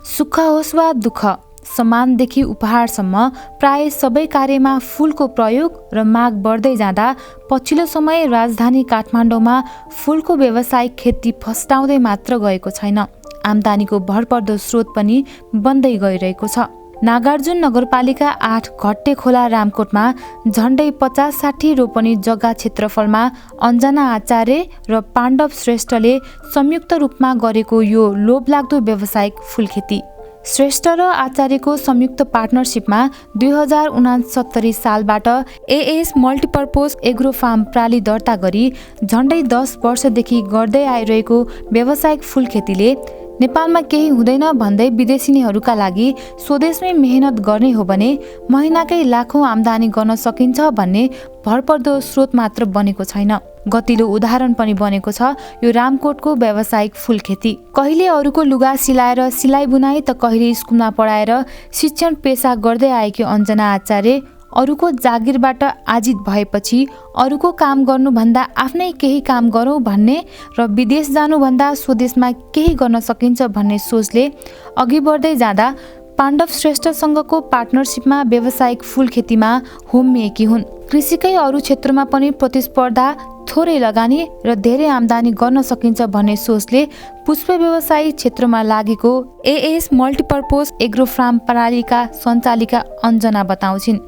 सुख होस् वा दुःख, सम्मानदेखि उपहारसम्म प्राय सबै कार्यमा फूलको प्रयोग र माग बढ्दै जाँदा पछिल्लो समय राजधानी काठमाडौँमा फूलको व्यावसायिक खेती फस्टाउँदै मात्र गएको छैन, आम्दानीको भरपर्दो स्रोत पनि बन्दै गइरहेको छ। नागार्जुन नगरपालिका 8 घट्टे खोला रामकोटमा झण्डै 50-60 रोपनी जग्गा क्षेत्रफलमा अञ्जना आचार्य र पाण्डव श्रेष्ठले संयुक्त रूपमा गरेको यो लोभलाग्दो व्यावसायिक फूलखेती। श्रेष्ठ र आचार्यको संयुक्त पार्टनरसिपमा 2069 सालबाट एएस मल्टिपर्पोज एग्रो फार्म प्राली दर्ता गरी झण्डै 10 वर्षदेखि गर्दै आइरहेको व्यावसायिक फूलखेतीले नेपालमा केही हुँदैन भन्दै विदेशीहरूका लागि स्वदेशमै मेहनत गर्ने हो भने महिनाकै लाखौँ आम्दानी गर्न सकिन्छ भन्ने भरपर्दो स्रोत मात्र बनेको छैन, गतिलो उदाहरण पनि बनेको छ यो रामकोटको व्यावसायिक फूलखेती। कहिले अरूको लुगा सिलाएर सिलाइ बुनाइ त कहिले स्कुलमा पढाएर शिक्षण पेसा गर्दै आएकी अञ्जना आचार्य अरूको जागिरबाट आजित भएपछि अरूको काम गर्नुभन्दा आफ्नै केही काम गरौँ भन्ने र विदेश जानुभन्दा स्वदेशमा केही गर्न सकिन्छ भन्ने सोचले अघि बढ्दै जाँदा पाण्डव श्रेष्ठसँगको पार्टनरसिपमा व्यावसायिक फूलखेतीमा होमिएकी हुन्। कृषिकै अरू क्षेत्रमा पनि प्रतिस्पर्धा, थोरै लगानी र धेरै आम्दानी गर्न सकिन्छ भन्ने सोचले पुष्प व्यवसायी क्षेत्रमा लागेको एएस मल्टिपर्पोज एग्रो फार्म प्रालीका सञ्चालिका अञ्जना बताउँछिन्।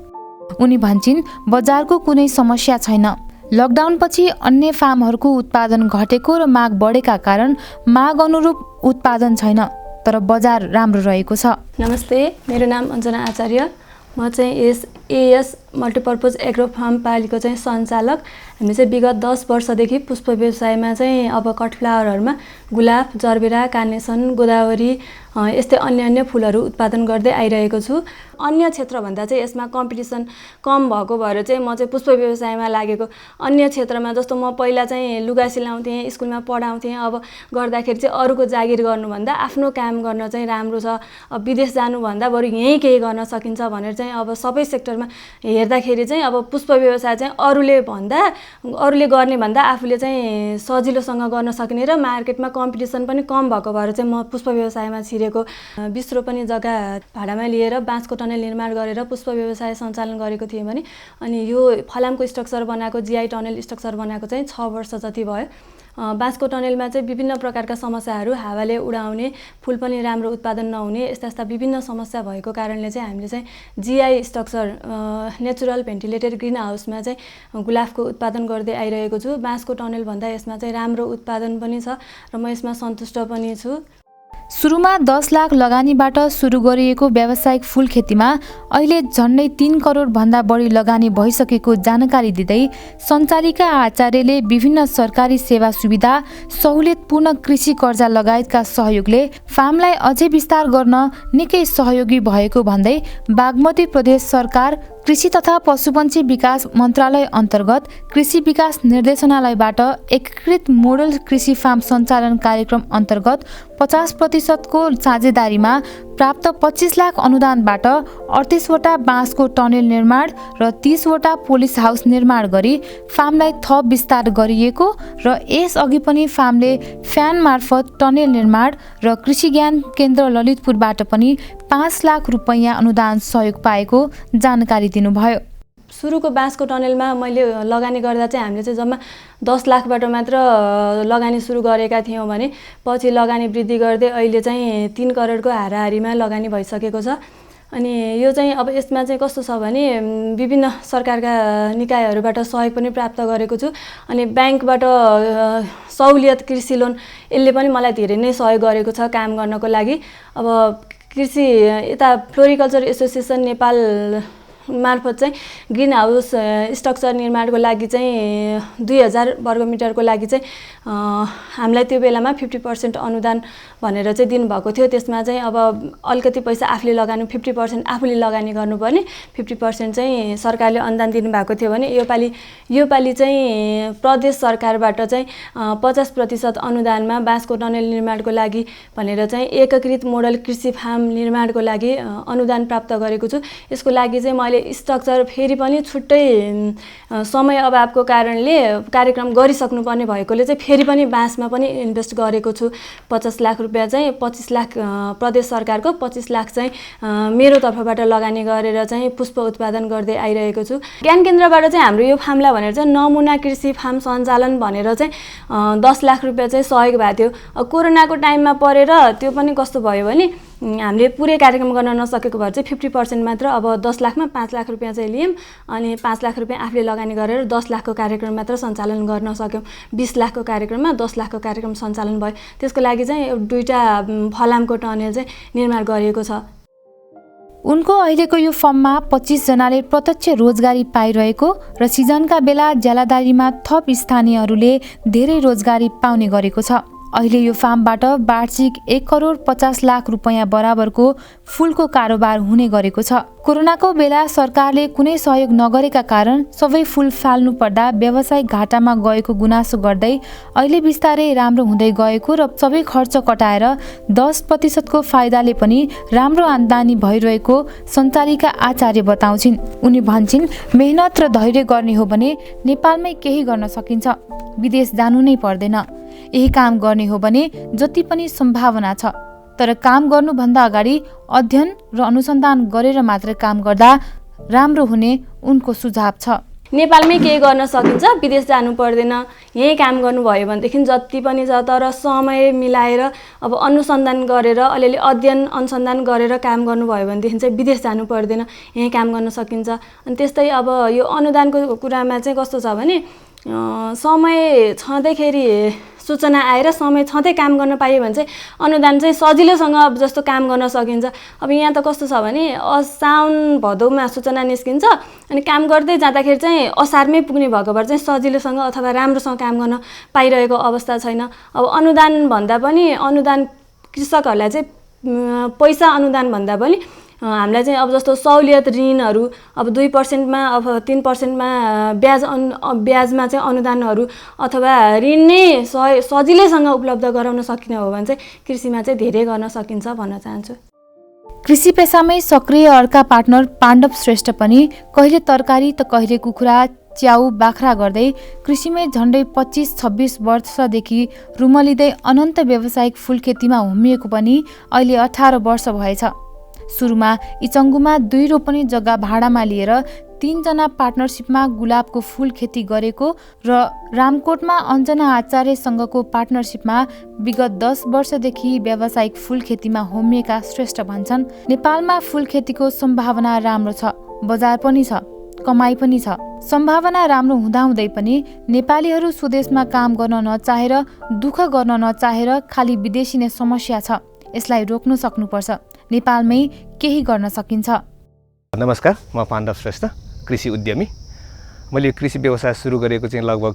उनी भन्छिन्, बजारको कुनै समस्या छैन। लकडाउनपछि अन्य फार्महरूको उत्पादन घटेको र माग बढेका कारण माग अनुरूप उत्पादन छैन, तर बजार राम्रो रहेको छ। नमस्ते, मेरो नाम अञ्जना आचार्य। म चाहिँ एएस मल्टिपर्पोज एग्रो फार्म प्रालीको चाहिँ सञ्चालक। हामी चाहिँ विगत 10 वर्षदेखि पुष्प व्यवसायमा चाहिँ अब कट फ्लावरहरूमा गुलाब, जरबेरा, कार्नेसन, गोदावरी यस्तै अन्य फुलहरू उत्पादन गर्दै आइरहेको छु। अन्य क्षेत्रभन्दा चाहिँ यसमा कम्पिटिसन कम भएको भएर चाहिँ म चाहिँ पुष्प व्यवसायमा लागेको। अन्य क्षेत्रमा जस्तो म पहिला चाहिँ लुगा सिलाउँथेँ, स्कुलमा पढाउँथेँ, अब गर्दाखेरि चाहिँ अरूको जागिर गर्नुभन्दा आफ्नो काम गर्न चाहिँ राम्रो छ। अब विदेश जानुभन्दा बरु यहीँ केही गर्न सकिन्छ भनेर चाहिँ अब सबै सेक्टरमा हेर्दाखेरि चाहिँ अब पुष्प व्यवसाय चाहिँ अरूले गर्ने भन्दा आफूले चाहिँ सजिलोसँग गर्न सक्ने र मार्केटमा कम्पिटिसन पनि कम भएको भएर चाहिँ म पुष्प व्यवसायमा छिरेको। 20 रोपनी जग्गा भाडामा लिएर बाँसको टनल निर्माण गरेर पुष्प व्यवसाय सञ्चालन गरेको थिएँ भने अनि यो फलामको स्ट्रक्चर बनाएको, जीआई टनल स्ट्रक्चर बनाएको चाहिँ 6 वर्ष जति भयो। बाँसको टनेलमा चाहिँ विभिन्न प्रकारका समस्याहरू, हावाले उडाउने, फुल पनि राम्रो उत्पादन नहुने, यस्ता विभिन्न समस्या भएको कारणले चाहिँ हामीले चाहिँ GI structure natural ventilated green हाउसमा चाहिँ गुलाबको उत्पादन गर्दै आइरहेको छु। बाँसको टनेल भन्दा यसमा चाहिँ राम्रो उत्पादन पनि छ र म यसमा सन्तुष्ट पनि छु। सुरुमा 10 लाख लगानीबाट सुरु गरिएको व्यावसायिक फूल खेतीमा अहिले झन्डै 3 करोड भन्दा बढी लगानी भइसकेको जानकारी दिँदै सञ्चालिका आचार्यले विभिन्न सरकारी सेवा सुविधा, सहुलियतपूर्ण कृषि कर्जा लगायतका सहयोगले फार्मलाई अझै विस्तार गर्न निकै सहयोगी भएको भन्दै बागमती प्रदेश सरकार कृषि तथा पशुपन्छी विकास मन्त्रालय अन्तर्गत कृषि विकास निर्देशनालयबाट एकीकृत मोडल कृषि फार्म सञ्चालन कार्यक्रम अन्तर्गत 50% को साझेदारीमा प्राप्त 25 लाख अनुदानबाट 38 वटा बाँसको टनेल निर्माण र 30 वटा पोलिस हाउस निर्माण गरी फार्मलाई थप विस्तार गरिएको र यसअघि पनि फार्मले फ्यान मार्फत टनेल निर्माण र कृषि ज्ञान केन्द्र ललितपुरबाट पनि 5 लाख रुपैयाँ अनुदान सहयोग पाएको जानकारी दिनुभयो। सुरुको बाँसको टनेलमा मैले लगानी गर्दा चाहिँ हामीले चाहिँ जम्मा 10 लाखबाट मात्र लगानी सुरु गरेका थियौँ भने पछि लगानी वृद्धि गर्दै अहिले चाहिँ 3 करोडको हाराहारीमा लगानी भइसकेको छ। अनि यो चाहिँ अब यसमा चाहिँ कस्तो छ भने विभिन्न सरकारका निकायहरूबाट सहयोग पनि प्राप्त गरेको छु। अनि ब्याङ्कबाट सहुलियत कृषि लोन यसले पनि मलाई धेरै नै सहयोग गरेको छ काम गर्नको लागि। अब कृषि यता फ्लोरिकल्चर एसोसिएसन नेपाल मार्फत चाहिँ ग्रिन हाउस स्ट्रक्चर निर्माणको लागि चाहिँ 2000 वर्गमिटरको लागि चाहिँ हामीलाई त्यो बेलामा 50% अनुदान भनेर चाहिँ दिनुभएको थियो। त्यसमा चाहिँ अब अलिकति पैसा आफूले लगानी 50% आफूले लगानी गर्नुपर्ने, 50% चाहिँ सरकारले अनुदान दिनुभएको थियो भने योपालि चाहिँ प्रदेश सरकारबाट चाहिँ 50% अनुदानमा बाँसको टनेल निर्माणको लागि भनेर चाहिँ एकीकृत मोडल कृषि फार्म निर्माणको लागि अनुदान प्राप्त गरेको छु। यसको लागि चाहिँ मैले स्ट्रक्चर फेरि पनि छुट्टै समय अभावको कारणले कार्यक्रम गरिसक्नुपर्ने भएकोले चाहिँ फेरि पनि बाँसमा पनि इन्भेस्ट गरेको छु 50 लाख रुपियाँ चाहिँ 25 लाख प्रदेश सरकारको 25 लाख चाहिँ मेरो तर्फबाट लगानी गरेर चाहिँ पुष्प उत्पादन गर्दै आइरहेको छु। ज्ञान केन्द्रबाट चाहिँ हाम्रो यो फार्मलाई भनेर चाहिँ नमुना कृषि फार्म सञ्चालन भनेर चाहिँ 10 लाख रुपियाँ चाहिँ सहयोग भएको थियो। कोरोनाको टाइममा परेर त्यो पनि कस्तो भयो भने हामीले पुरै कार्यक्रम गर्न नसकेको भएर चाहिँ 50% मात्र, अब 10 लाखमा 5 लाख रुपियाँ चाहिँ लियौँ अनि 5 लाख रुपियाँ आफूले लगानी गरेर 10 लाखको कार्यक्रम मात्र सञ्चालन गर्न सक्यौँ। 20 लाखको कार्यक्रममा 10 लाखको कार्यक्रम सञ्चालन भयो। त्यसको लागि चाहिँ 2टा फलामको टनेल चाहिँ निर्माण गरिएको छ। उनको अहिलेको यो फर्ममा 25 जनाले प्रत्यक्ष रोजगारी पाइरहेको र सिजनका बेला ज्यालादारीमा थप स्थानीयहरूले धेरै रोजगारी पाउने गरेको छ। अहिले यो फार्मबाट वार्षिक 1 करोड 50 लाख रुपैयाँ बराबरको फुलको कारोबार हुने गरेको छ। कोरोनाको बेला सरकारले कुनै सहयोग नगरेका कारण सबै फुल फाल्नु पर्दा व्यावसायिक घाटामा गएको गुनासो गर्दै अहिले बिस्तारै राम्रो हुँदै गएको र सबै खर्च कटाएर 10% को फाइदाले पनि राम्रो आम्दानी भइरहेको सञ्चालिका आचार्य बताउँछिन्। उनी भन्छन्, मेहनत र धैर्य गर्ने हो भने नेपालमै केही गर्न सकिन्छ, विदेश जानु नै पर्दैन। यही काम गर्ने हो भने जति पनि सम्भावना छ, तर काम गर्नुभन्दा अगाडि अध्ययन र अनुसन्धान गरेर मात्र काम गर्दा राम्रो हुने उनको सुझाव छ। नेपालमै केही गर्न सकिन्छ, विदेश जानु पर्दैन। यही काम गर्नुभयो भनेदेखि जति पनि छ, तर समय मिलाएर अब अनुसन्धान गरेर अलिअलि अध्ययन अनुसन्धान गरेर काम गर्नुभयो भनेदेखि चाहिँ विदेश जानु पर्दैन, यही काम गर्न सकिन्छ। अनि त्यस्तै अब यो अनुदानको कुरामा चाहिँ कस्तो छ भने समय छँदैखेरि सूचना आएर समय छँदै काम गर्न पाइयो भने चाहिँ अनुदान चाहिँ सजिलोसँग अब जस्तो काम गर्न सकिन्छ। अब यहाँ त कस्तो छ भने साउन भदौमा सूचना निस्किन्छ अनि काम गर्दै जाँदाखेरि चाहिँ असारमै पुग्ने भएको भएर चाहिँ सजिलोसँग अथवा राम्रोसँग काम गर्न पाइरहेको अवस्था छैन। अब अनुदान भन्दा पनि अनुदान कृषकहरूलाई चाहिँ पैसा अनुदान भन्दा पनि हामीलाई चाहिँ अब जस्तो सहुलियत ऋणहरू अब 2% मा अब 3% मा ब्याजमा चाहिँ अनुदानहरू अथवा ऋण नै सजिलैसँग उपलब्ध गराउन सकिने हो भने चाहिँ कृषिमा चाहिँ धेरै गर्न सकिन्छ भन्न चाहन्छु। कृषि पेसामै सक्रिय अर्का पार्टनर पाण्डव श्रेष्ठ पनि कहिले तरकारी त कहिले कुखुरा च्याउ बाख्रा गर्दै कृषिमै झन्डै 25-26 वर्षदेखि रुमलिँदै अनन्त व्यावसायिक फुल खेतीमा हुमिएको पनि अहिले 18 वर्ष भएछ। सुरुमा इचङ्गुमा 2 रोपनी जग्गा भाडामा लिएर 3 जना पार्टनरसिपमा गुलाबको फुल खेती गरेको र रामकोटमा अञ्जना आचार्यसँगको पार्टनरसिपमा विगत 10 वर्षदेखि व्यावसायिक फुल खेतीमा होमिएका श्रेष्ठ भन्छन्, नेपालमा फुल खेतीको सम्भावना राम्रो छ, बजार पनि छ, कमाई पनि छ। सम्भावना राम्रो हुँदाहुँदै पनि नेपालीहरू स्वदेशमा काम गर्न नचाहेर, दुःख गर्न नचाहेर खालि विदेशी नै समस्या छ। यसलाई रोक्नु सक्नुपर्छ, नेपालमै केही गर्न सकिन्छ। नमस्कार, म पाण्डव श्रेष्ठ, कृषि उद्यमी। मैले कृषि व्यवसाय सुरु गरेको चाहिँ लगभग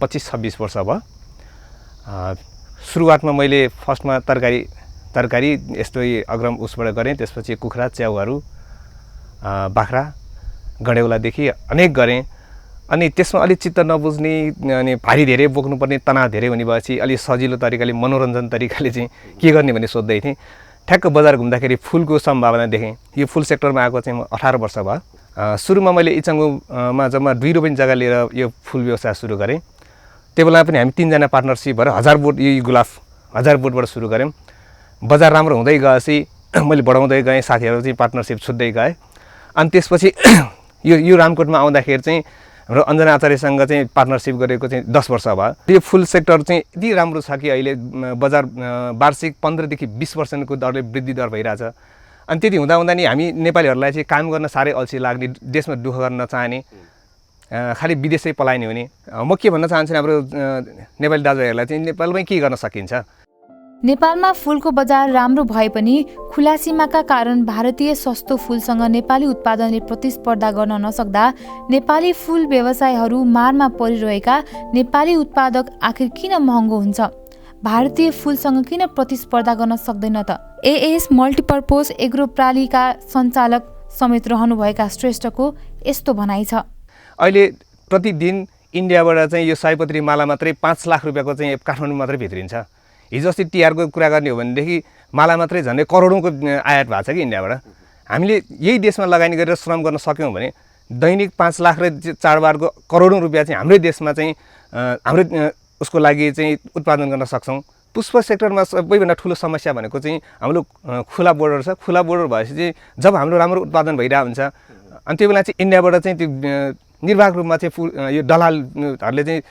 25-26 वर्ष भयो। सुरुवातमा मैले फर्स्टमा तरकारी यस्तो अग्रम उसबाट गरेँ, त्यसपछि कुखुरा च्याउहरू बाख्रा गडेउलादेखि अनेक गरेँ। अनि त्यसमा अलिक चित्त नबुझ्ने अनि भारी धेरै बोक्नुपर्ने तनाव धेरै हुने भएपछि अलिक सजिलो तरिकाले मनोरञ्जन तरिकाले चाहिँ के गर्ने भन्ने सोध्दै थिएँ। ठ्याक्क बजार घुम्दाखेरि फुलको सम्भावना देखेँ। यो फुल सेक्टरमा आएको चाहिँ 18 वर्ष भयो। सुरुमा मैले इचङ्गुमा जम्मा 2 रोपनी जग्गा लिएर यो फुल व्यवसाय सुरु गरेँ। त्यो बेला पनि हामी 3 जना पार्टनरसिप भएर 1000 बोट यो गुलाब 1000 बोटबाट सुरु गऱ्यौँ। बजार राम्रो हुँदै गएपछि मैले बढाउँदै गएँ, साथीहरू चाहिँ पार्टनरसिप छुट्दै गए। अनि त्यसपछि यो रामकोटमा आउँदाखेरि चाहिँ हाम्रो अञ्जना आचार्यसँग चाहिँ पार्टनरसिप गरेको चाहिँ 10 वर्ष भयो। यो फुल सेक्टर चाहिँ यति राम्रो छ कि अहिले बजार वार्षिक 15 देखि 20% को दरले वृद्धि दर भइरहेछ। अनि त्यति हुँदा नि हामी नेपालीहरूलाई चाहिँ काम गर्न साह्रै अल्छी लाग्ने, देशमा दुःख गर्न नचाहने, खालि विदेशै पलाइने हुने। म के भन्न चाहन्छु हाम्रो नेपाली दाजुभाइहरूलाई चाहिँ नेपालमै के गर्न सकिन्छ। नेपालमा फुलको बजार राम्रो भए पनि खुला सीमाका कारण भारतीय सस्तो फुलसँग नेपाली उत्पादनले प्रतिस्पर्धा गर्न नसक्दा नेपाली फुल व्यवसायहरू मारमा परिरहेका नेपाली उत्पादक आखिर किन महँगो हुन्छ? भारतीय फुलसँग किन प्रतिस्पर्धा गर्न सक्दैन त? एएस मल्टिपर्पोज एग्रो प्रालीका सञ्चालक समेत रहनुभएका श्रेष्ठको यस्तो भनाइ छ। अहिले प्रतिदिन इन्डियाबाट चाहिँ यो सयपत्री माला मात्रै 5 लाख रुपियाँको चाहिँ काठमाडौँ मात्रै भित्रिन्छ। हिजो अस्ति तिहारको कुरा गर्ने हो भनेदेखि माला मात्रै झन्डै करोडौँको आयात भएको छ कि इन्डियाबाट। हामीले यही देशमा लगानी गरेर श्रम गर्न सक्यौँ भने दैनिक 5 लाख र चाडबाडको करोडौँ रुपियाँ चाहिँ हाम्रै देशमा चाहिँ हाम्रो उसको लागि चाहिँ उत्पादन गर्न सक्छौँ। पुष्प सेक्टरमा सबैभन्दा ठुलो समस्या भनेको चाहिँ हाम्रो खुला बोर्डर छ। खुला बोर्डर भएपछि चाहिँ जब हाम्रो राम्रो उत्पादन भइरहेको हुन्छ अनि त्यो बेला चाहिँ इन्डियाबाट चाहिँ त्यो निर्वाहक रूपमा चाहिँ यो दलालहरूले चाहिँ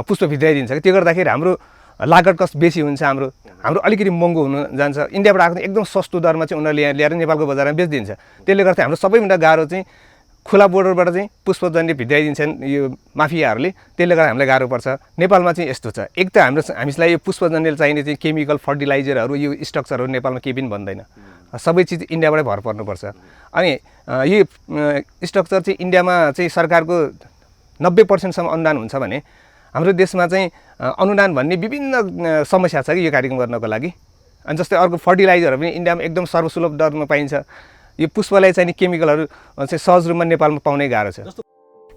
पुष्प भित्राइदिन्छ। त्यो गर्दाखेरि हाम्रो लागत कस्ट बेसी हुन्छ, हाम्रो अलिकति महँगो हुन जान्छ। इन्डियाबाट आएको एकदम सस्तो दरमा चाहिँ उनीहरूले यहाँ ल्याएर नेपालको बजारमा बेचिदिन्छ। त्यसले गर्दा हाम्रो सबैभन्दा गाह्रो चाहिँ खुला बोर्डरबाट चाहिँ पुष्पजन्य भित्राइदिन्छन् यो माफियाहरूले। त्यसले गर्दा हामीलाई गाह्रो पर्छ। नेपालमा चाहिँ यस्तो छ, एक त हामीलाई यो पुष्पजन्य चाहिने चाहिँ केमिकल फर्टिलाइजरहरू यो स्ट्रक्चरहरू नेपालमा केही पनि भन्दैन। सबै चिज इन्डियाबाटै भर पर्नुपर्छ। अनि यो स्ट्रक्चर चाहिँ इन्डियामा चाहिँ सरकारको 90% अनुदान हुन्छ भने हाम्रो देशमा चाहिँ अनुदान भन्ने विभिन्न समस्या छ कि यो कार्यक्रम गर्नको लागि। अनि जस्तै अर्को फर्टिलाइजरहरू पनि इन्डियामा एकदम सर्वसुलभ दरमा पाइन्छ। यो पुष्पलाई चाहिने केमिकलहरू चाहिँ सहज रूपमा नेपालमा पाउनै गाह्रो छ।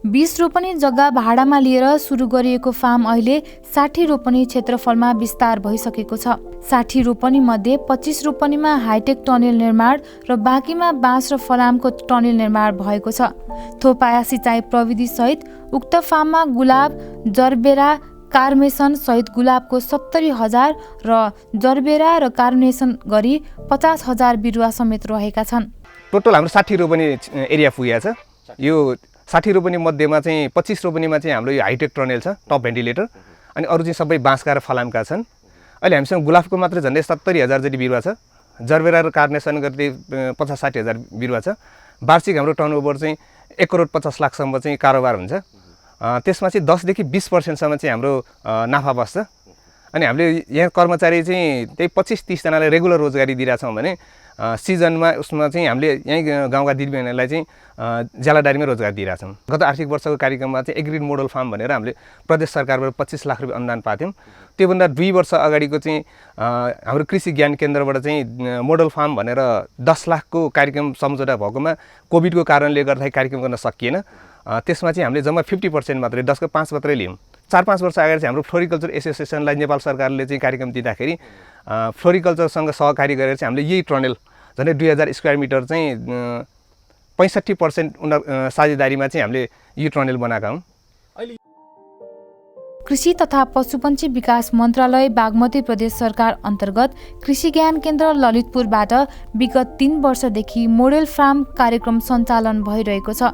20 रोपनी जग्गा भाडामा लिएर सुरु गरिएको फार्म अहिले 60 रोपनी क्षेत्रफलमा विस्तार भइसकेको छ। 60 रोपनी मध्ये 25 रोपनीमा हाइटेक टनेल निर्माण र बाँकीमा बाँस र फलामको टनेल निर्माण भएको छ। थोपाया सिँचाइ प्रविधि सहित उक्त फार्ममा गुलाब, जरबेरा, कार्नेसन सहित गुलाबको 70,000 र जरबेरा र कार्नेसन गरी 50,000 बिरुवा समेत रहेका छन्। टोटल हाम्रो 60 रोपनी एरिया पुगेको छ। यो 60 रोपनी मध्येमा चाहिँ 25 रोपनीमा चाहिँ हाम्रो यो हाइटेक टनेल छ, टप भेन्टिलेटर, अनि अरू चाहिँ सबै बाँसका र फलामका छन्। अहिले हामीसँग गुलाबको मात्रै झन्डै 70,000 जति बिरुवा छ। जरबेरा र कार्नेसन गर्दै 50-60,000 बिरुवा छ। वार्षिक हाम्रो टर्नओभर चाहिँ 1,50,00,000 चाहिँ कारोबार हुन्छ। त्यसमा चाहिँ 10 देखि 20% चाहिँ हाम्रो नाफा बस्छ। अनि हामीले यहाँ कर्मचारी चाहिँ त्यही 25-30 जनालाई रेगुलर रोजगारी दिइरहेछौँ भने सिजनमा उसमा चाहिँ हामीले यहीँ गाउँका दिदीबहिनीलाई चाहिँ ज्यालादारीमै रोजगार दिइरहेछौँ। गत आर्थिक वर्षको कार्यक्रममा चाहिँ एग्रिड मोडल फार्म भनेर हामीले प्रदेश सरकारबाट 25 लाख रुपियाँ अनुदान पाएको थियौँ। त्योभन्दा 2 वर्ष अगाडिको चाहिँ हाम्रो कृषि ज्ञान केन्द्रबाट चाहिँ मोडल फार्म भनेर 10 लाखको कार्यक्रम सम्झौता भएकोमा कोभिडको कारणले गर्दाखेरि कार्यक्रम गर्न सकिएन। त्यसमा चाहिँ हामीले जम्मा 50% मात्रै 10 को 5 मात्रै लियौँ। 4-5 वर्ष अगाडि चाहिँ हाम्रो फ्लोरिकल्चर एसोसिएसनलाई नेपाल सरकारले चाहिँ कार्यक्रम दिँदाखेरि फ्लोरिकल्चरसँग सहकारी गरेर चाहिँ हामीले यही टनेल झन्डै 2000 स्क्वायर मिटर चाहिँ 65% साझेदारीमा चाहिँ हामीले यो टनेल बनाएका हौँ। कृषि तथा पशुपन्छी विकास मन्त्रालय बागमती प्रदेश सरकार अन्तर्गत कृषि ज्ञान केन्द्र ललितपुरबाट विगत 3 वर्षदेखि मोडेल फार्म कार्यक्रम सञ्चालन भइरहेको छ।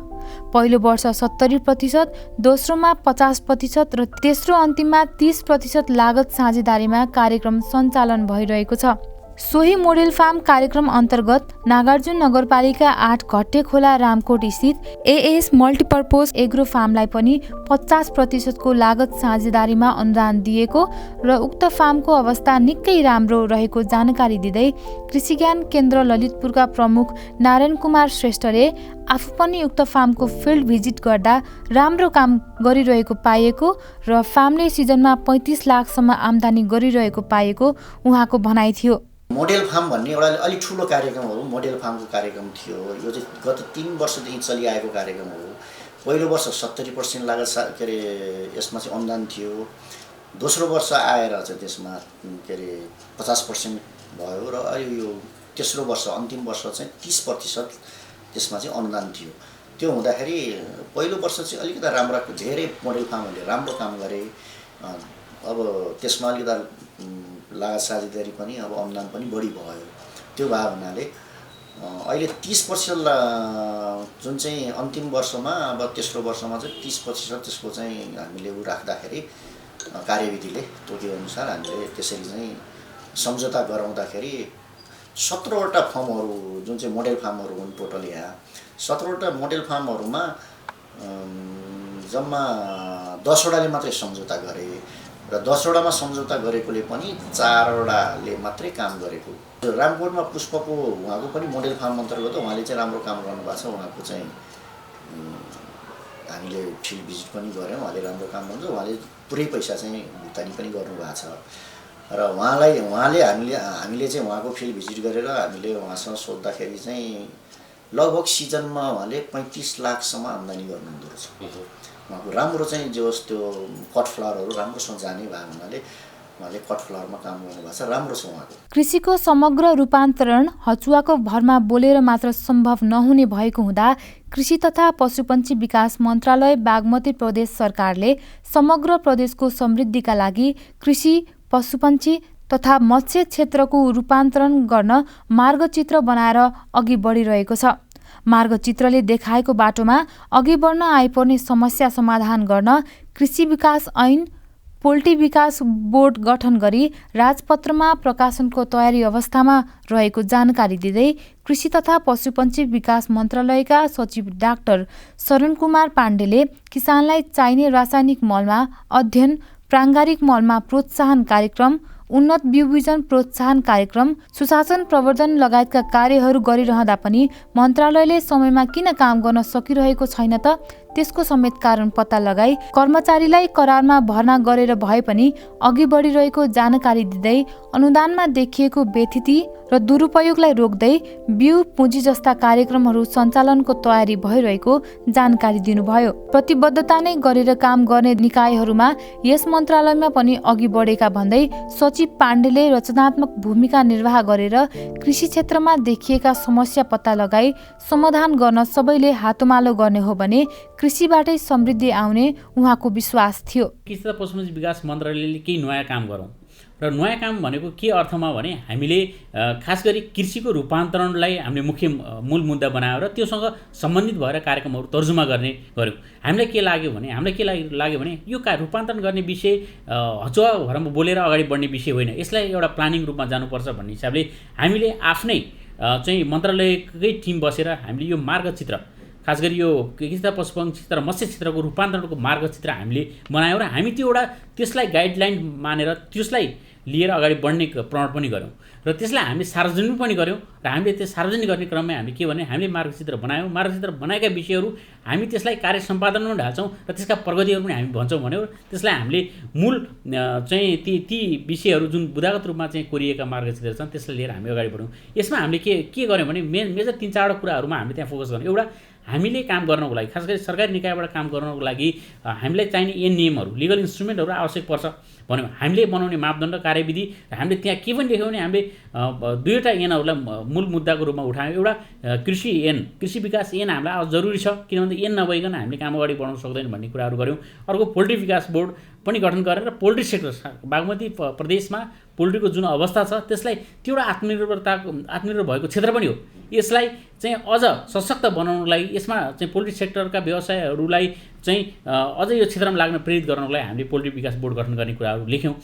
पहिलो वर्ष 70%, दोस्रोमा 50% र तेस्रो अन्तिममा 30% लागत साझेदारीमा कार्यक्रम सञ्चालन भइरहेको छ। सोही मोडेल फार्म कार्यक्रम अन्तर्गत नागार्जुन नगरपालिका 8 घट्टे खोला रामकोट स्थित एएस मल्टिपर्पोज एग्रो फार्मलाई पनि 50% को लागत साझेदारीमा अनुदान दिएको र उक्त फार्मको अवस्था निकै राम्रो रहेको जानकारी दिँदै कृषि ज्ञान केन्द्र ललितपुरका प्रमुख नारायण कुमार श्रेष्ठले आफू पनि उक्त फार्मको फिल्ड भिजिट गर्दा राम्रो काम गरिरहेको पाइएको र फार्मले सिजनमा 35 लाखसम्म आम्दानी गरिरहेको पाएको उहाँको भनाइ थियो। मोडेल फार्म भन्ने एउटा अलिक ठुलो कार्यक्रम हो। मोडेल फार्मको कार्यक्रम थियो, यो चाहिँ गत 3 वर्षदेखि चलिआएको कार्यक्रम हो। पहिलो वर्ष 70% लागत के अरे यसमा चाहिँ अनुदान थियो। दोस्रो वर्ष आएर चाहिँ त्यसमा के अरे 50% भयो र अहिले यो तेस्रो वर्ष अन्तिम वर्ष चाहिँ 30% त्यसमा चाहिँ अनुदान थियो। त्यो हुँदाखेरि पहिलो वर्ष चाहिँ अलिकति राम्रो धेरै मोडेल फार्महरूले राम्रो काम गरे। अब त्यसमा अलिकति लागत साझेदारी पनि अब अनुदान पनि बढी भयो। त्यो भएको हुनाले अहिले 30% जुन चाहिँ अन्तिम वर्षमा अब तेस्रो वर्षमा चाहिँ 30% त्यसको चाहिँ हामीले राख्दाखेरि कार्यविधिले तोकेअनुसार हामीले त्यसरी चाहिँ सम्झौता गराउँदाखेरि 17वटा फर्महरू जुन चाहिँ मोडेल फार्महरू हुन् टोटल यहाँ 17वटा मोडेल फार्महरूमा जम्मा 10वटाले मात्रै सम्झौता गरे र 10वटामा सम्झौता गरेकोले पनि 4वटाले मात्रै काम गरेको। रामकोटमा पुष्पको उहाँको पनि मोडेल फार्म अन्तर्गत उहाँले चाहिँ राम्रो काम गर्नुभएको छ। उहाँको चाहिँ हामीले फिल्ड भिजिट पनि गऱ्यौँ। उहाँले राम्रो काम गर्नुहुन्छ। उहाँले पुरै पैसा चाहिँ भुक्तानी पनि गर्नुभएको छ र उहाँले हामीले चाहिँ उहाँको फिल्ड भिजिट गरेर हामीले उहाँसँग सोद्धाखेरि चाहिँ लगभग सिजनमा उहाँले 35 लाखसम्म आम्दानी गर्नुहुँदो रहेछ। उहाँको राम्रो चाहिँ जो त्यो कट फ्लावरहरू राम्रोसँग जाने भएको हुनाले उहाँले कट फ्लावरमा काम गर्नुभएको छ। राम्रो छ उहाँको। कृषिको समग्र रूपान्तरण हचुवाको भरमा बोलेर मात्र सम्भव नहुने भएको हुँदा कृषि तथा पशुपन्छी विकास मन्त्रालय बागमती प्रदेश सरकारले समग्र प्रदेशको समृद्धिका लागि कृषि, पशुपन्छी तथा मत्स्य क्षेत्रको रूपान्तरण गर्न मार्गचित्र बनाएर अघि बढिरहेको छ। मार्गचित्रले देखाएको बाटोमा अघि बढ्न आइपर्ने समस्या समाधान गर्न कृषि विकास ऐन, पोल्ट्री विकास बोर्ड गठन गरी राजपत्रमा प्रकाशनको तयारी अवस्थामा रहेको जानकारी दिँदै कृषि तथा पशुपन्छी विकास मन्त्रालयका सचिव डाक्टर शरण कुमार पाण्डेले किसानलाई चाहिने रासायनिक मलमा अध्ययन, प्राङ्गारिक मलमा प्रोत्साहन कार्यक्रम, उन्नत बिउ बिजन प्रोत्साहन कार्यक्रम, सुशासन प्रवर्धन लगायतका कार्यहरू गरिरहँदा पनि मन्त्रालयले समयमा किन काम गर्न सकिरहेको छैन त, त्यसको समेत कारण पत्ता लगाई कर्मचारीलाई करारमा भर्ना गरेर भए पनि अघि बढिरहेको जानकारी दिँदै अनुदानमा देखिएको व्यथिति र दुरुपयोगलाई रोक्दै बिउ पुँजी जस्ता कार्यक्रमहरू सञ्चालनको तयारी भइरहेको जानकारी दिनुभयो। प्रतिबद्धता नै गरेर काम गर्ने निकायहरूमा यस मन्त्रालयमा पनि अघि बढेका भन्दै सचिव पाण्डेले रचनात्मक भूमिका निर्वाह गरेर कृषि क्षेत्रमा देखिएका समस्या पत्ता लगाई समाधान गर्न सबैले हातोमालो गर्ने हो भने कृषिबाटै समृद्धि आउने उहाँको विश्वास थियो। कृषि तथा पशुपन्छी विकास मन्त्रालयले केही नयाँ काम गरौँ र नयाँ काम भनेको के अर्थमा भने हामीले खास गरी कृषिको रूपान्तरणलाई हामीले मुख्य मूल मुद्दा बनाएर त्योसँग सम्बन्धित भएर कार्यक्रमहरू तर्जुमा गऱ्यौँ। हामीलाई के लाग्यो भने यो रूपान्तरण गर्ने विषय हचुवा भरमा बोलेर अगाडि बढ्ने विषय होइन, यसलाई एउटा प्लानिङ रूपमा जानुपर्छ भन्ने हिसाबले हामीले आफ्नै चाहिँ मन्त्रालयकै टिम बसेर हामीले यो मार्गचित्र, खास गरी यो कृषि तथा पशुपन्छी क्षेत्र र मत्स्य क्षेत्रको रूपान्तरणको मार्गचित्र हामीले बनायौँ र हामी त्यो एउटा त्यसलाई गाइडलाइन मानेर त्यसलाई लिएर अगाडि बढ्ने प्रण पनि गऱ्यौँ र त्यसलाई हामी सार्वजनिक पनि गऱ्यौँ र हामीले त्यो सार्वजनिक गर्ने क्रममा हामी के भने हामीले मार्गचित्र बनायौँ। मार्गचित्र बनाएका विषयहरू हामी त्यसलाई कार्य सम्पादनमा ढाल्छौँ र त्यसका प्रगतिहरू पनि हामी भन्छौँ भन्यो। त्यसलाई हामीले मूल चाहिँ ती विषयहरू जुन बुदागत रूपमा चाहिँ कोरिएका मार्गचित्र छन् त्यसलाई लिएर हामी अगाडि बढ्यौँ। यसमा हामीले के गर्यौँ भने मेजर 3-4 कुराहरूमा हामीले त्यहाँ फोकस गर्यौँ। एउटा, हामीले काम गर्नको लागि, खास गरी सरकारी निकायबाट काम गर्नको लागि हामीलाई चाहिने नियमहरू, लिगल इन्स्ट्रुमेन्टहरू आवश्यक पर्छ भन्यौँ। हामीले बनाउने मापदण्ड, कार्यविधि र हामीले त्यहाँ के पनि देख्यौँ भने हामीले 2वटा एनहरूलाई मूल मुद्दाको रूपमा उठायौँ। एउटा कृषि एन, कृषि विकास एन हामीलाई जरुरी छ, किनभने एन नभइकन हामीले काम अगाडि बढाउन सक्दैन भन्ने कुराहरू गऱ्यौँ। अर्को, पोल्ट्री विकास बोर्ड पनि गठन गरेर पोल्ट्री सेक्टर, बागमती प्रदेशमा पोल्ट्रीको जुन अवस्था छ त्यसलाई त्यो एउटा आत्मनिर्भर भएको क्षेत्र पनि हो, यसलाई चाहिँ अझ सशक्त बनाउनको लागि यसमा चाहिँ पोल्ट्री सेक्टरका व्यवसायहरूलाई चाहिँ अझ यो क्षेत्रमा लाग्न प्रेरित गर्नको लागि हामीले पोल्ट्री विकास बोर्ड गठन गर्ने कुराहरू लेख्यौँ।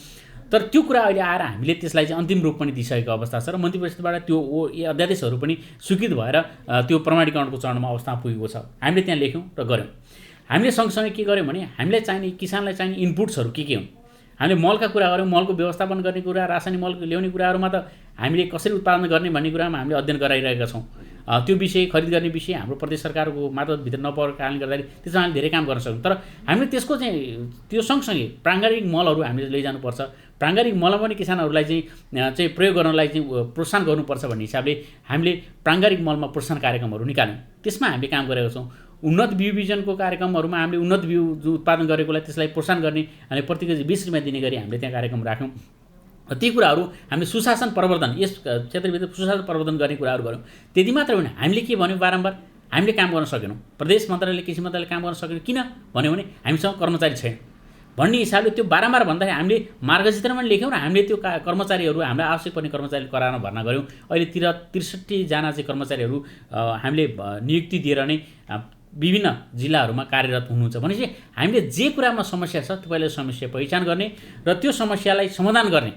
तर त्यो कुरा अहिले आएर हामीले त्यसलाई चाहिँ अन्तिम रूप पनि दिइसकेको अवस्था छ र मन्त्री परिषदबाट त्यो अध्यादेशहरू पनि स्वीकृत भएर त्यो प्रमाणीकरणको चरणमा अवस्था पुगेको छ। हामीले त्यहाँ लेख्यौँ र गऱ्यौँ। हामीले सँगसँगै के गर्यौँ भने हामीलाई चाहिने, किसानलाई चाहिने इनपुट्सहरू के हुन्, हामीले मलका कुरा गऱ्यौँ। मलको व्यवस्थापन गर्ने कुरा, रासायनिक मल ल्याउने कुराहरूमा त हामीले कसरी उत्पादन गर्ने भन्ने कुरामा हामीले अध्ययन गराइरहेका छौँ। त्यो विषय, खरिद गर्ने विषय हाम्रो प्रदेश सरकारको मातहतभित्र नपरेको कारणले गर्दाखेरि त्यसमा हामीले धेरै काम गर्न सक्छौँ। तर हामीले त्यसको चाहिँ त्यो सँगसँगै प्राङ्गारिक मलहरू हामीले लैजानुपर्छ। प्राङ्गारिक मलमा पनि किसानहरूलाई चाहिँ प्रयोग गर्नलाई चाहिँ प्रोत्साहन गर्नुपर्छ भन्ने हिसाबले हामीले प्राङ्गारिक मलमा प्रोत्साहन कार्यक्रमहरू निकाल्यौँ। त्यसमा हामीले काम गरेका छौँ। उन्नत बिउ बिजनको कार्यक्रमहरूमा हामीले उन्नत बिउ जो उत्पादन गरेकोलाई त्यसलाई प्रोत्साहन गर्ने अनि प्रति केजी 20 रुपियाँ दिने गरी हामीले त्यहाँ कार्यक्रम राख्यौँ। ती कुराहरू हामीले सुशासन प्रवर्धन, यस क्षेत्रभित्र सुशासन प्रवर्धन गर्ने कुराहरू गऱ्यौँ। त्यति मात्र होइन, हामीले के भन्यौँ, बारम्बार हामीले काम गर्न सकेनौँ। प्रदेश मन्त्रालयले, कृषि मन्त्रालयले काम गर्न सकेन, किन भन्यो भने हामीसँग कर्मचारी छैन भन्ने हिसाबले त्यो बारम्बार भन्दाखेरि हामीले मार्गचित्रमा लेख्यौँ र हामीले त्यो कर्मचारीहरू, हामीलाई आवश्यक पर्ने कर्मचारी करारमा भर्ना गऱ्यौँ। अहिले 63 जना चाहिँ कर्मचारीहरू हामीले नियुक्ति दिएर नै विभिन्न जिल्लाहरूमा कार्यरत हुनुहुन्छ। भनेपछि हामीले जे कुरामा समस्या छ त्यो पहिला समस्या पहिचान गर्ने र त्यो समस्यालाई समाधान गर्ने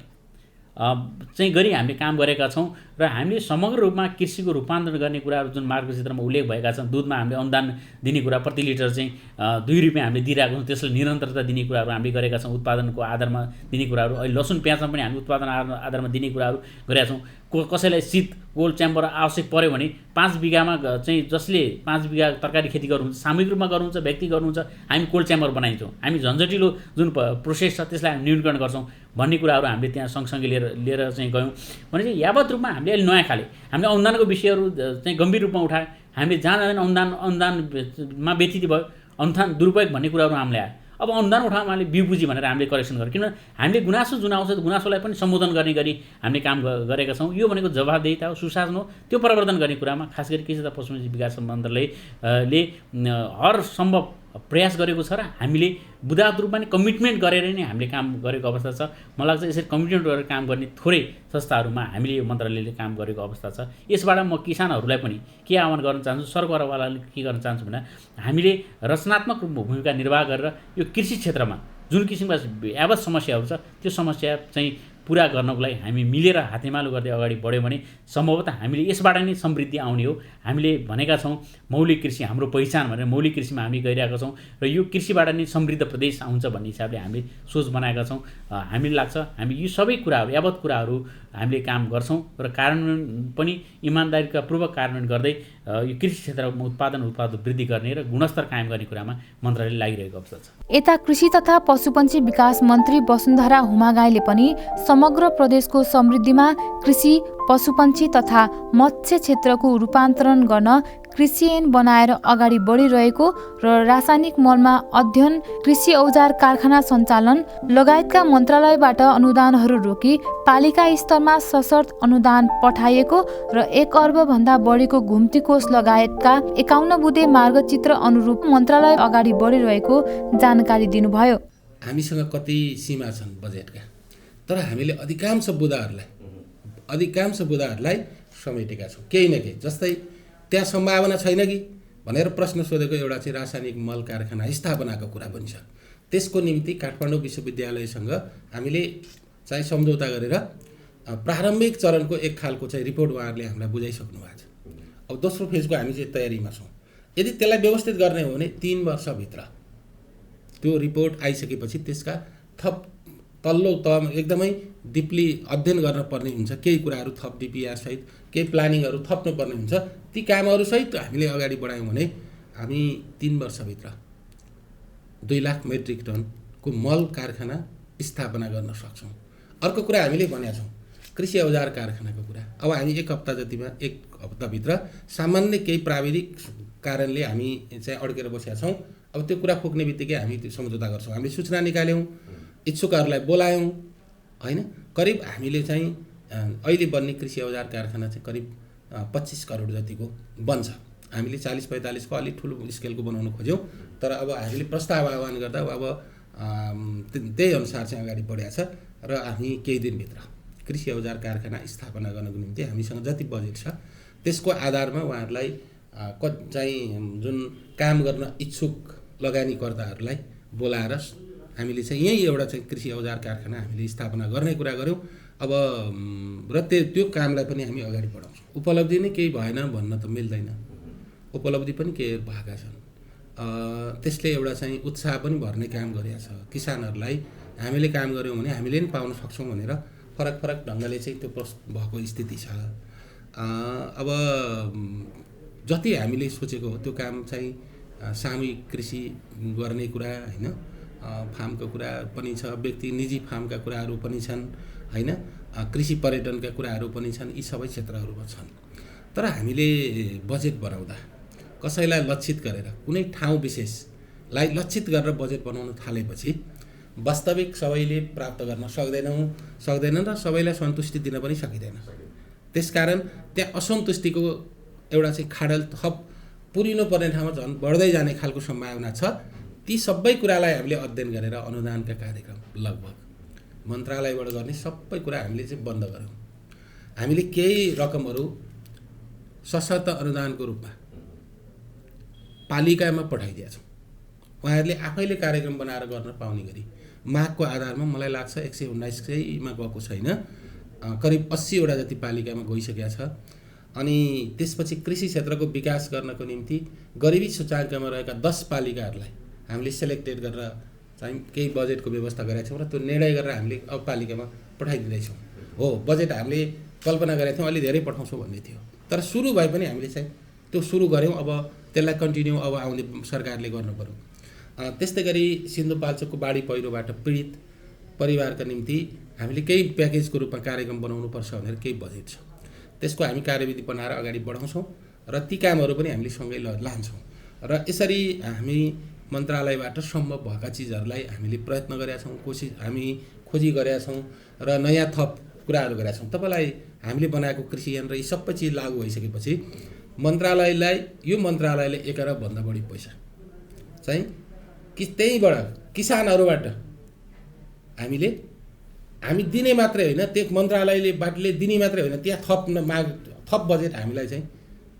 चाहिँ गरी हामीले काम गरेका छौँ र हामीले समग्र रूपमा कृषिको रूपान्तरण गर्ने कुराहरू जुन मार्गचित्रमा उल्लेख भएका छन्, दुधमा हामीले अनुदान दिने कुरा, प्रति लिटर चाहिँ 2 रुपियाँ हामीले दिइरहेको छौँ, त्यसलाई निरन्तरता दिने कुराहरू हामीले गरेका छौँ। उत्पादनको आधारमा दिने कुराहरू, अहिले लसुन प्याजमा पनि हामी उत्पादन आधारमा दिने कुराहरू गरेका छौँ। कसैलाई शीत कोल्ड च्याम्बर आवश्यक पर्यो भने 5 बिघामा चाहिँ जसले 5 बिघा तरकारी खेती गर्नुहुन्छ, सामूहिक रूपमा गर्नुहुन्छ, व्यक्ति गर्नुहुन्छ, हामी कोल्ड च्याम्बर बनाइन्छौँ। हामी झन्झटिलो जुन प्रोसेस छ त्यसलाई हामी न्यूनीकरण गर्छौँ भन्ने कुराहरू हामीले त्यहाँ सँगसँगै लिएर चाहिँ गयौँ। भनेपछि यावत रूपमा हामीले अहिले नयाँ खाले हामीले अनुदानको विषयहरू चाहिँ गम्भीर रूपमा उठायौँ। हामीले जहाँ अनुदानमा व्यतीत भयो, अनुदान दुरुपयोग भन्ने कुराहरू हामीले आयो। अब अनुदान उठाउँ हामीले बिउ पुँजी भनेर हामीले करेक्सन गर्यौँ, किनभने हामीले गुनासो जुन आउँछ गुनासोलाई पनि सम्बोधन गर्ने गरी हामीले काम गरेका छौँ। यो भनेको जवाफदेहिता हो, सुशासन हो। त्यो प्रवर्धन गर्ने कुरामा खास गरी कृषि तथा पशुपन्छी विकास मन्त्रालयले हर सम्भव प्रयास गरेको छ र हामीले बुदावत रूपमा नै कमिटमेन्ट गरेर नै हामीले काम गरेको अवस्था छ। मलाई लाग्छ यसरी कमिटमेन्ट गरेर काम गर्ने थोरै संस्थाहरूमा हामीले यो मन्त्रालयले काम गरेको अवस्था छ। यसबाट म किसानहरूलाई पनि के आह्वान गर्न चाहन्छु, सरकारवालाले के गर्न चाहन्छु भने हामीले रचनात्मक रूपमा भूमिका निर्वाह गरेर यो कृषि क्षेत्रमा जुन किसिमका यावत समस्याहरू छ त्यो समस्या चाहिँ पुरा गर्नको लागि हामी मिलेर हातेमालो गर्दै अगाडि बढ्यौँ भने सम्भवतः हामीले यसबाट नै समृद्धि आउने हो। हामीले भनेका छौँ मौलिक कृषि हाम्रो पहिचान भनेर मौलिक कृषिमा हामी गइरहेका छौँ र यो कृषिबाट नै समृद्ध प्रदेश आउँछ भन्ने हिसाबले हामीले सोच बनाएका छौँ। हामीलाई लाग्छ हामी यी सबै कुराहरू यावत कुराहरू हामीले काम गर्छौँ र कार्यान्वयन पनि इमान्दारीका पूर्वक कार्यान्वयन गर्दै यो कृषि क्षेत्रमा उत्पादन वृद्धि गर्ने र गुणस्तर कायम गर्ने कुरामा मन्त्रालयले लागिरहेको अवस्था छ। यता कृषि तथा पशुपन्छी विकास मन्त्री वसुन्धरा हुमागाईले पनि समग्र प्रदेशको समृद्धिमा कृषि, पशुपन्छी तथा मत्स्य क्षेत्रको रूपान्तरण गर्न कृषि ऐन बनाएर अगाडि बढिरहेको र रासायनिक मलमा अध्ययन, कृषि औजार कारखाना सञ्चालन लगायतका मन्त्रालयबाट अनुदानहरू रोकी पालिका स्तरमा सशर्त अनुदान पठाइएको र 1 अर्ब भन्दा बढीको घुम्ती कोष लगायतका 51 बुँदे मार्गचित्र अनुरूप मन्त्रालय अगाडि बढिरहेको जानकारी दिनुभयो। हामीसँग कति सीमा छन् बजेटका, तर हामीले अधिकांश बुँदाहरूलाई समेटेका छौँ। केही न केही जस्तै त्यहाँ सम्भावना छैन कि भनेर प्रश्न सोधेको एउटा चाहिँ रासायनिक मल कारखाना स्थापनाको कुरा पनि छ। त्यसको निम्ति काठमाडौँ विश्वविद्यालयसँग हामीले चाहिँ सम्झौता गरेर प्रारम्भिक चरणको एक खालको चाहिँ रिपोर्ट उहाँहरूले हामीलाई बुझाइसक्नु भएको छ। अब दोस्रो फेजको हामी चाहिँ तयारीमा छौँ। यदि त्यसलाई व्यवस्थित गर्ने हो भने 3 वर्षभित्र त्यो रिपोर्ट आइसकेपछि त्यसका थप तल्लो तहमा एकदमै डिपली अध्ययन गर्न पर्ने हुन्छ। केही कुराहरू थप डिपिआर सहित केही प्लानिङहरू थप्नुपर्ने हुन्छ। ती कामहरू सहित हामीले अगाडि बढायौँ भने हामी 3 वर्षभित्र 2 लाख मेट्रिक टनको मल कारखाना स्थापना गर्न सक्छौँ। अर्को कुरा हामीले भनेका छौँ कृषि औजार कारखानाको कुरा। अब हामी एक हप्ताभित्र सामान्य केही प्राविधिक कारणले हामी चाहिँ अड्केर बसेका छौँ। अब त्यो कुरा पुग्ने बित्तिकै हामी त्यो सम्झौता गर्छौँ। हामीले सूचना निकाल्यौँ, इच्छुकहरूलाई बोलायौँ होइन। करिब हामीले चाहिँ अहिले बन्ने कृषि औजार कारखाना चाहिँ करिब 25 करोड जतिको बन्छ। हामीले 40-45 को अलिक ठुलो स्केलको बनाउन खोज्यौँ, तर अब हामीले प्रस्ताव आह्वान गर्दा अब त्यही अनुसार चाहिँ अगाडि बढेको छ र हामी केही दिनभित्र कृषि औजार कारखाना स्थापना गर्नको निम्ति हामीसँग जति बजेट छ त्यसको आधारमा उहाँहरूलाई चाहिँ जुन काम गर्न इच्छुक लगानीकर्ताहरूलाई बोलाएर हामीले चाहिँ यही एउटा चाहिँ कृषि औजार कारखाना हामीले स्थापना गर्ने कुरा गऱ्यौँ। अब र त्यो कामलाई पनि हामी अगाडि बढाउँछौँ। उपलब्धि नै केही भएन भन्न त मिल्दैन, उपलब्धि पनि केही भएका छन्। त्यसले एउटा चाहिँ उत्साह पनि भर्ने काम गरेको छ। किसानहरूलाई हामीले काम गऱ्यौँ भने हामीले पनि पाउन सक्छौँ भनेर फरक ढङ्गले चाहिँ त्यो भएको स्थिति छ। अब जति हामीले सोचेको हो त्यो काम चाहिँ सामूहिक कृषि गर्ने कुरा होइन, फार्मको कुरा पनि छ, व्यक्ति निजी फार्मका कुराहरू पनि छन् होइन, कृषि पर्यटनका कुराहरू पनि छन्, यी सबै क्षेत्रहरूमा छन्। तर हामीले बजेट बनाउँदा कसैलाई लक्षित गरेर कुनै ठाउँ विशेषलाई लक्षित गरेर बजेट बनाउन थालेपछि वास्तविक सबैले प्राप्त गर्न सक्दैनन् र सबैलाई सन्तुष्टि दिन पनि सकिँदैन। त्यसकारण त्यहाँ असन्तुष्टिको एउटा चाहिँ खाडल थप पुरिनु पर्ने ठाउँमा झन् बढ्दै जाने खालको सम्भावना छ। ती सबै कुरालाई हामीले अध्ययन गरेर अनुदानका कार्यक्रम लगभग मन्त्रालयबाट गर्ने सबै कुरा हामीले चाहिँ बन्द गऱ्यौँ। हामीले केही रकमहरू सशर्त अनुदानको रूपमा पालिकामा पठाइदिएका छौँ। उहाँहरूले आफैले कार्यक्रम बनाएर गर्न पाउने गरी मागको आधारमा मलाई लाग्छ 119मा गएको छैन, करिब 80वटा जति पालिकामा गइसकेका छ। अनि त्यसपछि कृषि क्षेत्रको विकास गर्नको निम्ति गरिबी सूचाङ्कमा रहेका 10 पालिकाहरूलाई हामीले सेलेक्टेड गरेर चाहिँ केही बजेटको व्यवस्था गरेका छौँ र त्यो निर्णय गरेर हामीले अब पालिकामा पठाइदिँदैछौँ। हो, बजेट हामीले कल्पना गरेका थियौँ अलि धेरै पठाउँछौँ भन्ने थियो, तर सुरु भए पनि हामीले चाहिँ त्यो सुरु गऱ्यौँ। अब त्यसलाई कन्टिन्यू अब आउने सरकारले गर्नु पर्यो। त्यस्तै गरी सिन्धुपाल्चोकको बाढी पहिरोबाट पीडित परिवारका निम्ति हामीले केही प्याकेजको रूपमा कार्यक्रम बनाउनुपर्छ भनेर केही बजेट छ, त्यसको हामी कार्यविधि बनाएर अगाडि बढाउँछौँ र ती कामहरू पनि हामीले सँगै लान्छौँ। र यसरी हामी मन्त्रालयबाट सम्भव भएका चिजहरूलाई हामीले प्रयत्न गरेका छौँ, हामी खोजी गरेका छौँ र नयाँ थप कुराहरू गरेका छौँ। तपाईँलाई हामीले बनाएको कृषि ऐन र यी सबै चिज लागू भइसकेपछि यो मन्त्रालयले 1 अरबभन्दा बढी पैसा चाहिँ कि त्यहीबाट किसानहरूबाट हामी दिने मात्रै होइन, त्यो मन्त्रालयले दिने मात्रै होइन, त्यहाँ थप बजेट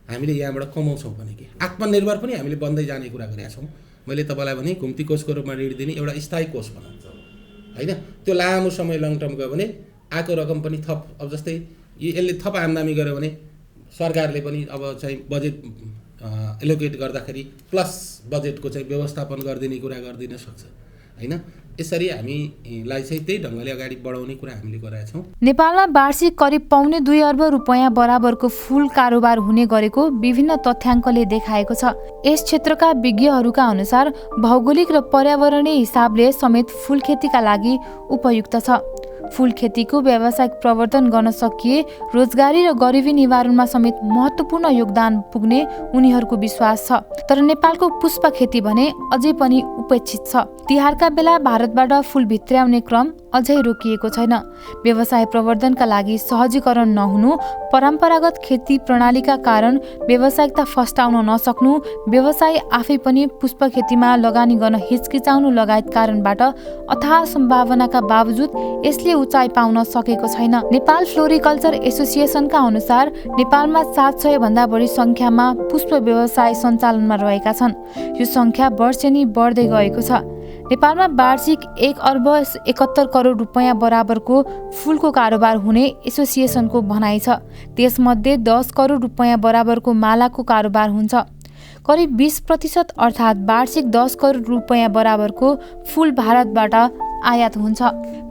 हामीले यहाँबाट कमाउँछौँ भने कि आत्मनिर्भर पनि हामीले बन्दै जाने कुरा गरेका छौँ। मैले तपाईँलाई भने घुम्ती कोषको रूपमा ऋण दिने एउटा स्थायी कोष बनाउँछ होइन, त्यो लामो समय लङ टर्म गयो भने आएको रकम पनि थप, अब जस्तै यसले थप आम्दानी गर्यो भने सरकारले पनि अब चाहिँ बजेट एलोकेट गर्दाखेरि प्लस बजेटको चाहिँ व्यवस्थापन गरिदिने कुरा गरिदिन सक्छ होइन। यसरी हामीलाई चाहिँ त्यही ढङ्गले अगाडि बढाउने कुरा हामीले गरेका छौँ। नेपालमा वार्षिक करिब 2.25 अर्ब रुपैयाँ बराबरको फूल कारोबार हुने गरेको विभिन्न तथ्याङ्कले देखाएको छ। यस क्षेत्रका विज्ञहरूका अनुसार भौगोलिक र पर्यावरणीय हिसाबले समेत फूल खेतीका लागि उपयुक्त छ। फूल खेतीको व्यावसायिक प्रवर्धन गर्न सकिए रोजगारी र गरिबी निवारणमा समेत महत्त्वपूर्ण योगदान पुग्ने उनीहरूको विश्वास छ। तर नेपालको पुष्प खेती भने अझै पनि उपेक्षित छ। तिहारका बेला भारतबाट फूल भित्र्याउने क्रम अझै रोकिएको छैन। व्यवसाय प्रवर्धनका लागि सहजीकरण नहुनु, परम्परागत खेती प्रणालीका कारण व्यावसायिकता फस्टाउन नसक्नु, व्यवसाय आफै पनि पुष्प खेतीमा लगानी गर्न हिचकिचाउनु लगायत कारणबाट अथाह सम्भावनाका बावजुद यसले उचाइ पाउन सकेको छैन। नेपाल फ्लोरिकल्चर एसोसिएसनका अनुसार नेपालमा 700 भन्दा बढी संख्यामा पुष्प व्यवसाय सञ्चालनमा रहेका छन्। यो संख्या वर्षेनी बढ्दै गएको छ। नेपालमा वार्षिक 1 अर्ब 71 करोड रुपैयाँ बराबरको फूलको कारोबार हुने एसोसिएसनको भनाइ छ। त्यसमध्ये 10 करोड रुपैयाँ बराबरको मालाको कारोबार हुन्छ। करिब 20% अर्थात् वार्षिक 10 करोड रुपैयाँ बराबरको फूल भारतबाट आयात हुन्छ।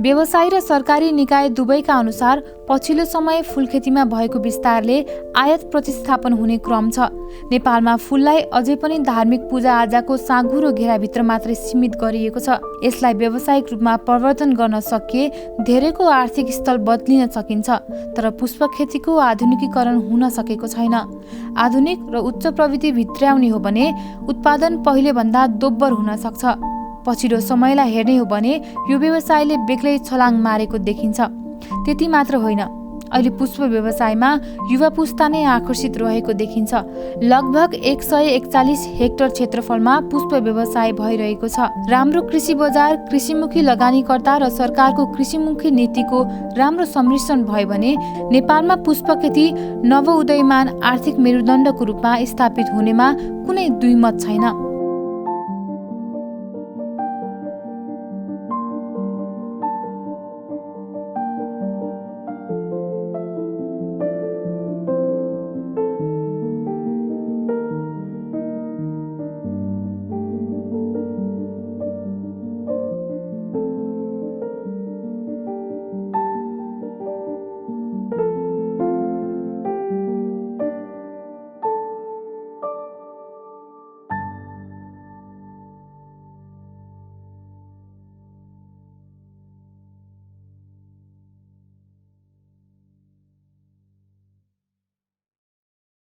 व्यवसायी र सरकारी निकाय दुवैका अनुसार पछिल्लो समय फूलखेतीमा भएको विस्तारले आयात प्रतिस्थापन हुने क्रम छ। नेपालमा फूललाई अझै पनि धार्मिक पूजाआजाको साँघुरो घेराभित्र मात्रै सीमित गरिएको छ। यसलाई व्यावसायिक रूपमा प्रवर्धन गर्न सकिए धेरैको आर्थिक स्थल बदलिन सकिन्छ। तर पुष्प खेतीको आधुनिकीकरण हुन सकेको छैन। आधुनिक र उच्च प्रविधि भित्र्याउने हो भने उत्पादन पहिलेभन्दा दोब्बर हुन सक्छ। पछिल्लो समयलाई हेर्ने हो भने यो व्यवसायले बेग्लै छलाङ मारेको देखिन्छ। त्यति मात्र होइन, अहिले पुष्प व्यवसायमा युवा पुस्ता नै आकर्षित रहेको देखिन्छ। लगभग 141 हेक्टर क्षेत्रफलमा पुष्प व्यवसाय भइरहेको छ। राम्रो कृषि बजार, कृषिमुखी लगानीकर्ता र सरकारको कृषिमुखी नीतिको राम्रो सम्मिश्रण भयो भने नेपालमा पुष्प खेती नवउदयमान आर्थिक मेरुदण्डको रूपमा स्थापित हुनेमा कुनै दुई मत छैन।